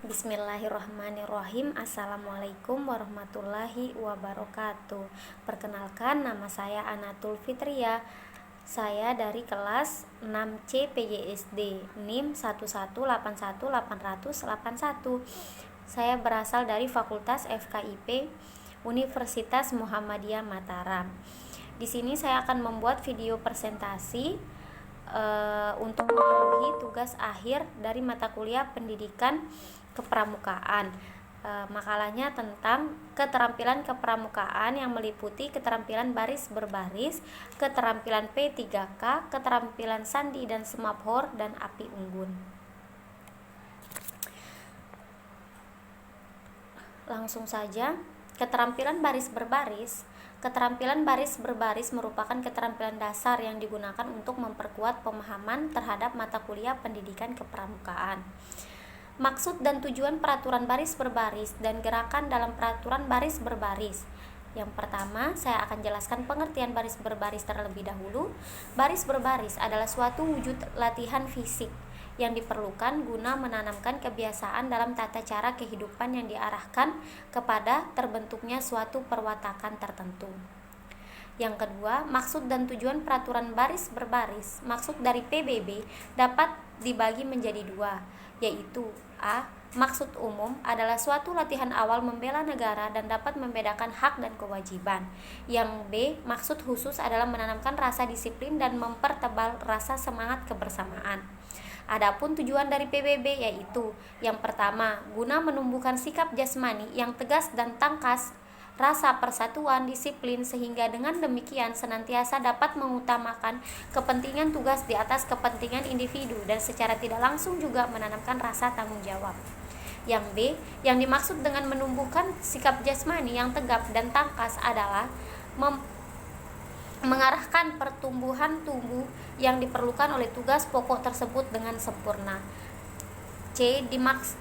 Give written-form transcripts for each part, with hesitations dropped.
Bismillahirrahmanirrahim. Assalamualaikum warahmatullahi wabarakatuh. Perkenalkan, nama saya Anatul Fitria. Saya dari kelas 6C PJSD, NIM 1181881. Saya berasal dari Fakultas FKIP Universitas Muhammadiyah Mataram. Di sini saya akan membuat video presentasi untuk memenuhi tugas akhir dari mata kuliah Pendidikan Kepramukaan. Makalahnya tentang keterampilan kepramukaan yang meliputi keterampilan baris berbaris, keterampilan P3K, keterampilan sandi dan semaphore, dan api unggun. Langsung saja, keterampilan baris berbaris. Keterampilan baris berbaris merupakan keterampilan dasar yang digunakan untuk memperkuat pemahaman terhadap mata kuliah Pendidikan Kepramukaan. Maksud dan tujuan peraturan baris berbaris dan gerakan dalam peraturan baris berbaris. Yang pertama, saya akan jelaskan pengertian baris berbaris terlebih dahulu. Baris berbaris adalah suatu wujud latihan fisik yang diperlukan guna menanamkan kebiasaan dalam tata cara kehidupan yang diarahkan kepada terbentuknya suatu perwatakan tertentu. Yang kedua, maksud dan tujuan peraturan baris berbaris. Maksud dari PBB dapat dibagi menjadi dua, yaitu A. Maksud umum adalah suatu latihan awal membela negara dan dapat membedakan hak dan kewajiban. Yang B. Maksud khusus adalah menanamkan rasa disiplin dan mempertebal rasa semangat kebersamaan. Adapun tujuan dari PBB yaitu yang pertama, guna menumbuhkan sikap jasmani yang tegas dan tangkas, rasa persatuan, disiplin, sehingga dengan demikian senantiasa dapat mengutamakan kepentingan tugas di atas kepentingan individu dan secara tidak langsung juga menanamkan rasa tanggung jawab. Yang B, yang dimaksud dengan menumbuhkan sikap jasmani yang tegap dan tangkas adalah mengarahkan pertumbuhan tubuh yang diperlukan oleh tugas pokok tersebut dengan sempurna. C.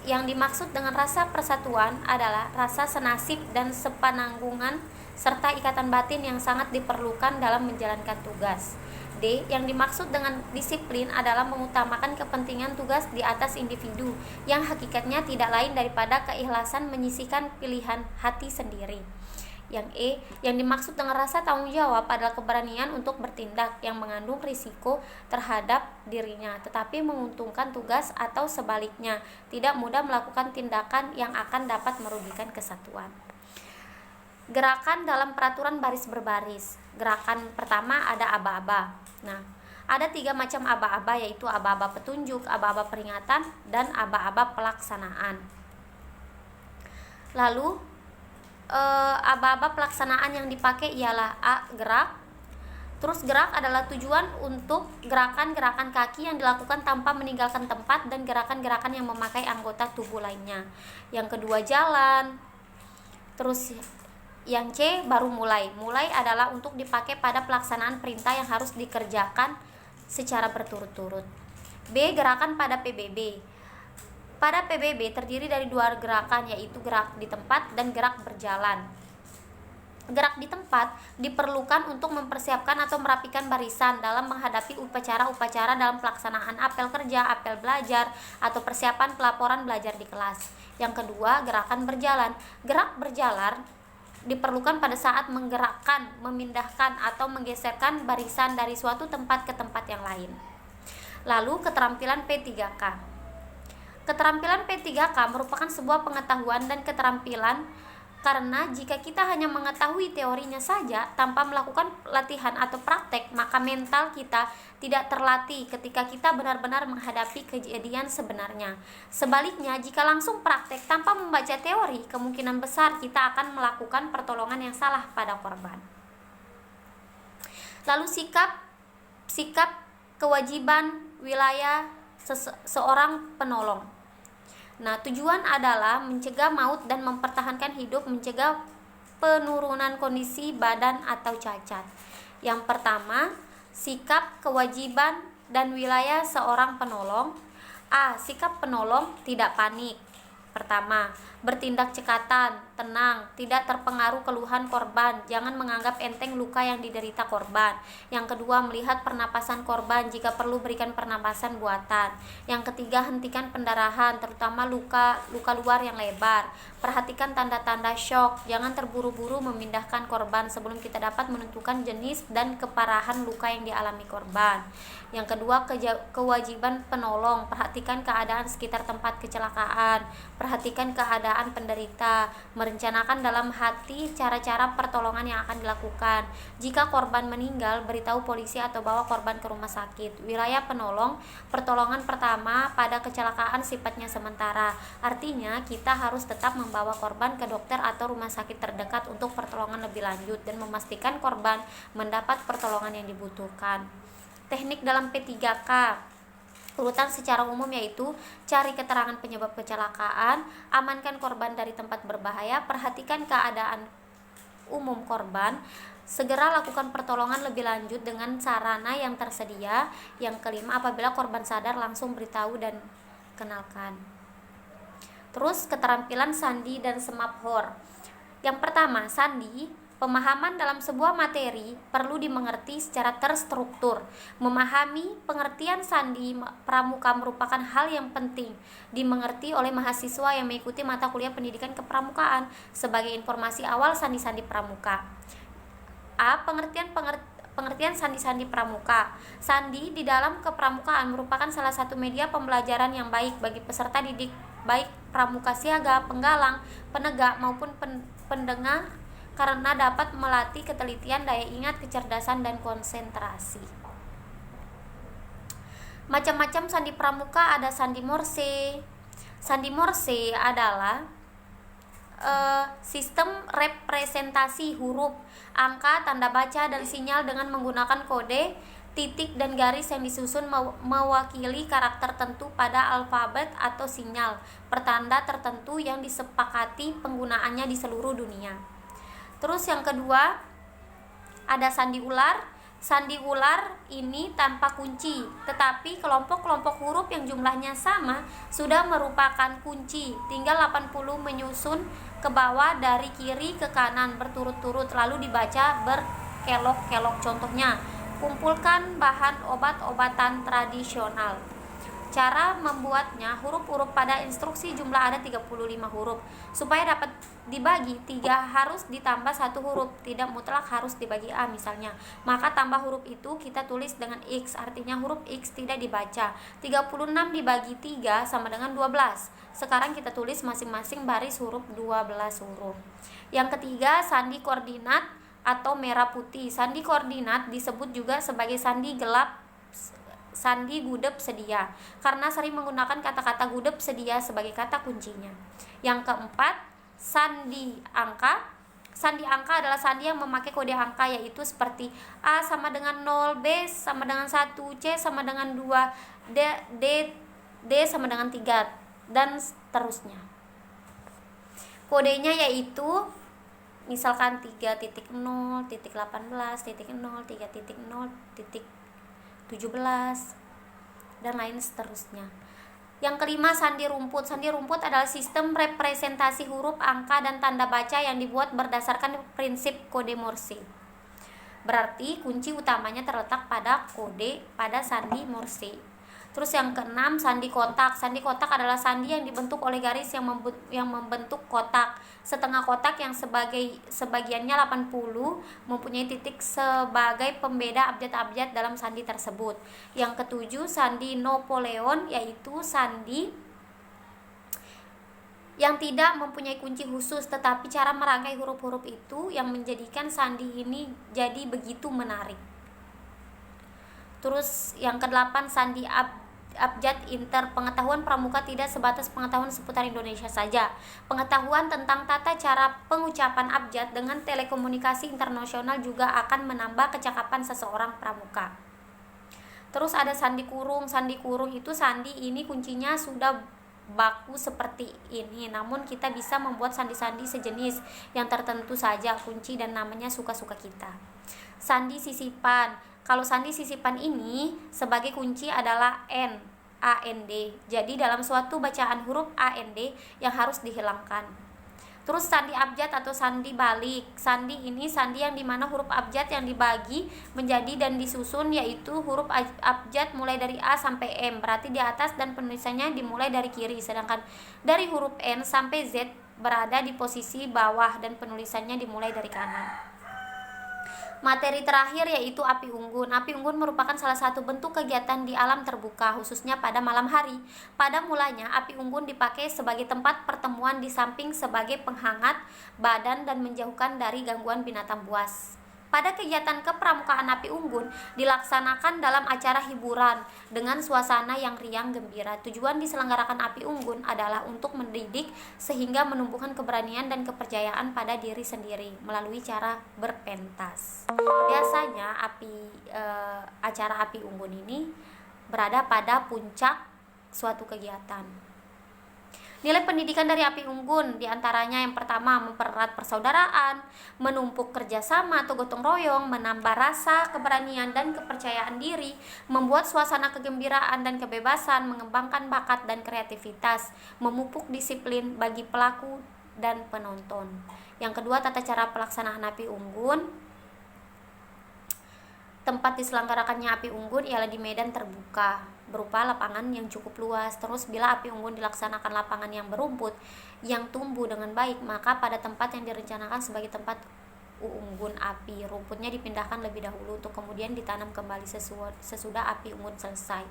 Yang dimaksud dengan rasa persatuan adalah rasa senasib dan sepananggungan serta ikatan batin yang sangat diperlukan dalam menjalankan tugas. D. Yang dimaksud dengan disiplin adalah mengutamakan kepentingan tugas di atas individu yang hakikatnya tidak lain daripada keikhlasan menyisihkan pilihan hati sendiri. Yang E, yang dimaksud dengan rasa tanggung jawab adalah keberanian untuk bertindak yang mengandung risiko terhadap dirinya, tetapi menguntungkan tugas, atau sebaliknya, tidak mudah melakukan tindakan yang akan dapat merugikan kesatuan. Gerakan dalam peraturan baris berbaris. Gerakan pertama ada aba-aba. Nah, ada 3 macam aba-aba, yaitu aba-aba petunjuk, aba-aba peringatan, dan aba-aba pelaksanaan. Lalu aba-aba pelaksanaan yang dipakai ialah A. Gerak. Terus gerak adalah tujuan untuk gerakan-gerakan kaki yang dilakukan tanpa meninggalkan tempat dan gerakan-gerakan yang memakai anggota tubuh lainnya. Yang kedua jalan. Terus yang C baru mulai. Mulai adalah untuk dipakai pada pelaksanaan perintah yang harus dikerjakan secara berturut-turut. B. Gerakan pada PBB. Pada PBB terdiri dari 2 gerakan, yaitu gerak di tempat dan gerak berjalan. Gerak di tempat diperlukan untuk mempersiapkan atau merapikan barisan dalam menghadapi upacara-upacara dalam pelaksanaan apel kerja, apel belajar, atau persiapan pelaporan belajar di kelas. Yang kedua, gerakan berjalan. Gerak berjalan diperlukan pada saat menggerakkan, memindahkan, atau menggeserkan barisan dari suatu tempat ke tempat yang lain. Lalu keterampilan P3K. Keterampilan P3K merupakan sebuah pengetahuan dan keterampilan karena jika kita hanya mengetahui teorinya saja tanpa melakukan latihan atau praktek, maka mental kita tidak terlatih ketika kita benar-benar menghadapi kejadian sebenarnya. Sebaliknya, jika langsung praktek tanpa membaca teori, kemungkinan besar kita akan melakukan pertolongan yang salah pada korban. Lalu sikap kewajiban wilayah seorang penolong. Nah, tujuan adalah mencegah maut dan mempertahankan hidup, mencegah penurunan kondisi badan atau cacat. Yang pertama, sikap, kewajiban, dan wilayah seorang penolong. A. Sikap penolong tidak panik. Pertama, bertindak cekatan, tenang, tidak terpengaruh keluhan korban, jangan menganggap enteng luka yang diderita korban. Yang kedua, melihat pernapasan korban, jika perlu berikan pernapasan buatan. Yang ketiga, hentikan pendarahan, terutama luka luar yang lebar. Perhatikan tanda-tanda shock, jangan terburu-buru memindahkan korban sebelum kita dapat menentukan jenis dan keparahan luka yang dialami korban. Yang kedua, kewajiban penolong, perhatikan keadaan sekitar tempat kecelakaan, perhatikan keadaan penderita, merencanakan dalam hati cara-cara pertolongan yang akan dilakukan. Jika korban meninggal, beritahu polisi atau bawa korban ke rumah sakit. Wilayah penolong, pertolongan pertama pada kecelakaan sifatnya sementara, artinya kita harus tetap membawa korban ke dokter atau rumah sakit terdekat untuk pertolongan lebih lanjut dan memastikan korban mendapat pertolongan yang dibutuhkan. Teknik dalam P3K urutan secara umum yaitu cari keterangan penyebab kecelakaan, amankan korban dari tempat berbahaya, perhatikan keadaan umum korban, segera lakukan pertolongan lebih lanjut dengan sarana yang tersedia. Yang kelima, apabila korban sadar langsung beritahu dan kenalkan. Terus keterampilan sandi dan semaphore. Yang pertama, sandi. Pemahaman dalam sebuah materi perlu dimengerti secara terstruktur. Memahami pengertian sandi pramuka merupakan hal yang penting dimengerti oleh mahasiswa yang mengikuti mata kuliah pendidikan kepramukaan. Sebagai informasi awal sandi-sandi pramuka. A. Pengertian sandi-sandi pramuka. Sandi di dalam kepramukaan merupakan salah satu media pembelajaran yang baik bagi peserta didik, baik pramuka siaga, penggalang, penegak maupun pendengar, karena dapat melatih ketelitian, daya ingat, kecerdasan, dan konsentrasi. Macam-macam sandi pramuka, ada sandi Morse. Sandi Morse adalah sistem representasi huruf, angka, tanda baca, dan sinyal dengan menggunakan kode, titik, dan garis yang disusun mewakili karakter tertentu pada alfabet atau sinyal pertanda tertentu yang disepakati penggunaannya di seluruh dunia. Terus yang kedua, ada sandi ular. Sandi ular ini tanpa kunci, tetapi kelompok-kelompok huruf yang jumlahnya sama sudah merupakan kunci. Tinggal 80 menyusun ke bawah dari kiri ke kanan berturut-turut lalu dibaca berkelok-kelok. Contohnya, kumpulkan bahan obat-obatan tradisional. Cara membuatnya, huruf-huruf pada instruksi jumlah ada 35 huruf. Supaya dapat dibagi 3 harus ditambah 1 huruf, tidak mutlak harus dibagi A misalnya. Maka tambah huruf itu kita tulis dengan X, artinya huruf X tidak dibaca. 36 dibagi 3 sama dengan 12. Sekarang kita tulis masing-masing baris huruf 12 huruf. Yang ketiga, sandi koordinat atau merah putih. Sandi koordinat disebut juga sebagai sandi gelap, sandi gudeg sedia, karena sering menggunakan kata-kata gudeg sedia sebagai kata kuncinya. Yang keempat, sandi angka. Sandi angka adalah sandi yang memakai kode angka, yaitu seperti A sama dengan 0, B sama dengan 1, C sama dengan 2, D sama dengan 3, dan seterusnya. Kodenya yaitu misalkan 3.0, 3.18, 3.0, 17, dan lain seterusnya. Yang kelima, sandi rumput. Sandi rumput adalah sistem representasi huruf, angka, dan tanda baca yang dibuat berdasarkan prinsip kode Morse. Berarti kunci utamanya terletak pada sandi Morse. Terus yang keenam, sandi kotak. Sandi kotak adalah sandi yang dibentuk oleh garis yang membentuk kotak. Setengah kotak yang sebagiannya 80 mempunyai titik sebagai pembeda abjad-abjad dalam sandi tersebut. Yang ketujuh, sandi Napoleon, yaitu sandi yang tidak mempunyai kunci khusus, tetapi cara merangkai huruf-huruf itu yang menjadikan sandi ini jadi begitu menarik. Terus yang kedelapan, sandi abjad inter. Pengetahuan pramuka tidak sebatas pengetahuan seputar Indonesia saja. Pengetahuan tentang tata cara pengucapan abjad dengan telekomunikasi internasional juga akan menambah kecakapan seseorang pramuka. Terus ada sandi kurung. Sandi kurung itu sandi ini kuncinya sudah baku seperti ini, namun kita bisa membuat sandi-sandi sejenis yang tertentu saja kunci dan namanya suka-suka kita. Sandi sisipan. Kalau sandi sisipan ini sebagai kunci adalah AND. Jadi dalam suatu bacaan huruf AND yang harus dihilangkan. Terus sandi abjad atau sandi balik. Sandi ini sandi yang dimana huruf abjad yang dibagi menjadi dan disusun, yaitu huruf abjad mulai dari A sampai M, berarti di atas, dan penulisannya dimulai dari kiri, sedangkan dari huruf N sampai Z berada di posisi bawah dan penulisannya dimulai dari kanan. Materi terakhir yaitu api unggun. Api unggun merupakan salah satu bentuk kegiatan di alam terbuka, khususnya pada malam hari. Pada mulanya, api unggun dipakai sebagai tempat pertemuan di samping sebagai penghangat badan dan menjauhkan dari gangguan binatang buas. Pada kegiatan kepramukaan api unggun dilaksanakan dalam acara hiburan dengan suasana yang riang gembira. Tujuan diselenggarakan api unggun adalah untuk mendidik sehingga menumbuhkan keberanian dan kepercayaan pada diri sendiri melalui cara berpentas. Biasanya acara api unggun ini berada pada puncak suatu kegiatan. Nilai pendidikan dari api unggun diantaranya yang pertama, mempererat persaudaraan, menumpuk kerjasama atau gotong royong, menambah rasa keberanian dan kepercayaan diri, membuat suasana kegembiraan dan kebebasan, mengembangkan bakat dan kreativitas, memupuk disiplin bagi pelaku dan penonton. Yang kedua, tata cara pelaksanaan api unggun. Tempat diselenggarakannya api unggun ialah di medan terbuka berupa lapangan yang cukup luas. Terus bila api unggun dilaksanakan lapangan yang berumput yang tumbuh dengan baik, maka pada tempat yang direncanakan sebagai tempat unggun api, rumputnya dipindahkan lebih dahulu untuk kemudian ditanam kembali sesudah api unggun selesai.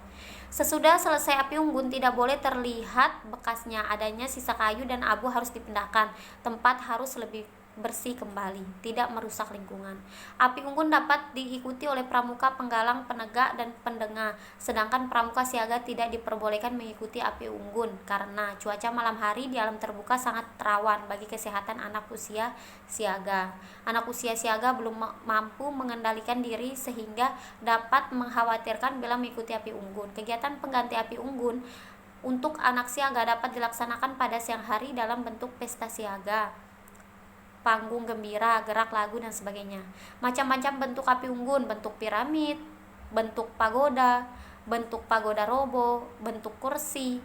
Sesudah selesai api unggun tidak boleh terlihat bekasnya, adanya sisa kayu dan abu harus dipindahkan. Tempat harus lebih bersih kembali, tidak merusak lingkungan. Api unggun dapat diikuti oleh pramuka, penggalang, penegak, dan pendengar. Sedangkan pramuka siaga tidak diperbolehkan mengikuti api unggun karena cuaca malam hari di alam terbuka sangat rawan bagi kesehatan anak usia siaga. Anak usia siaga belum mampu mengendalikan diri sehingga dapat mengkhawatirkan bila mengikuti api unggun. Kegiatan pengganti api unggun untuk anak siaga dapat dilaksanakan pada siang hari dalam bentuk pesta siaga, panggung gembira, gerak lagu, dan sebagainya. Macam-macam bentuk api unggun, bentuk piramid, bentuk pagoda robo, bentuk kursi.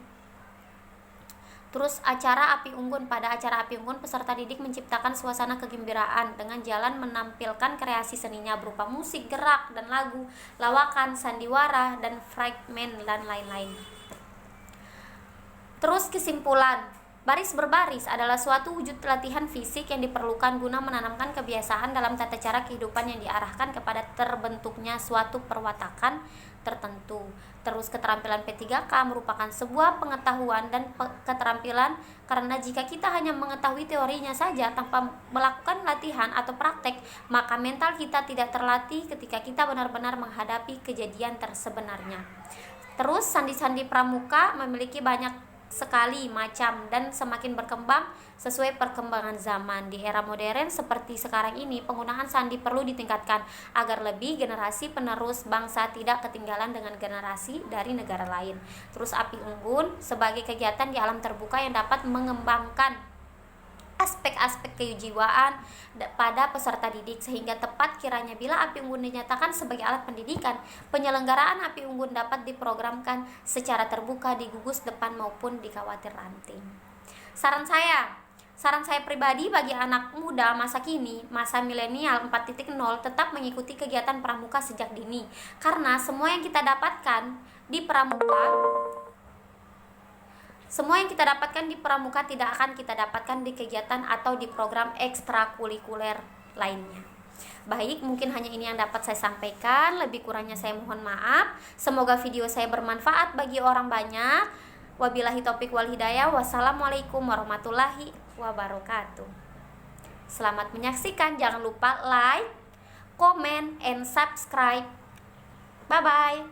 Terus acara api unggun. Pada acara api unggun, peserta didik menciptakan suasana kegembiraan dengan jalan menampilkan kreasi seninya berupa musik, gerak, dan lagu, lawakan, sandiwara, dan fragmen, dan lain-lain. Terus kesimpulan. Baris berbaris adalah suatu wujud latihan fisik yang diperlukan guna menanamkan kebiasaan dalam tata cara kehidupan yang diarahkan kepada terbentuknya suatu perwatakan tertentu. Terus keterampilan P3K merupakan sebuah pengetahuan dan keterampilan karena jika kita hanya mengetahui teorinya saja tanpa melakukan latihan atau praktek, maka mental kita tidak terlatih ketika kita benar-benar menghadapi kejadian sebenarnya. Terus sandi-sandi pramuka memiliki banyak sekali macam dan semakin berkembang sesuai perkembangan zaman. Di era modern seperti sekarang ini, penggunaan sandi perlu ditingkatkan agar lebih generasi penerus bangsa tidak ketinggalan dengan generasi dari negara lain. Terus api unggun sebagai kegiatan di alam terbuka yang dapat mengembangkan aspek-aspek kejiwaan pada peserta didik sehingga tepat kiranya bila api unggun dinyatakan sebagai alat pendidikan, penyelenggaraan api unggun dapat diprogramkan secara terbuka di gugus depan maupun di khawatir ranting. Saran saya pribadi bagi anak muda masa kini, masa milenial 4.0, tetap mengikuti kegiatan pramuka sejak dini karena semua yang kita dapatkan di pramuka tidak akan kita dapatkan di kegiatan atau di program ekstrakurikuler lainnya. Baik, mungkin hanya ini yang dapat saya sampaikan. Lebih kurangnya saya mohon maaf. Semoga video saya bermanfaat bagi orang banyak. Wabillahi taufik wal hidayah. Wassalamualaikum warahmatullahi wabarakatuh. Selamat menyaksikan. Jangan lupa like, comment, and subscribe. Bye-bye.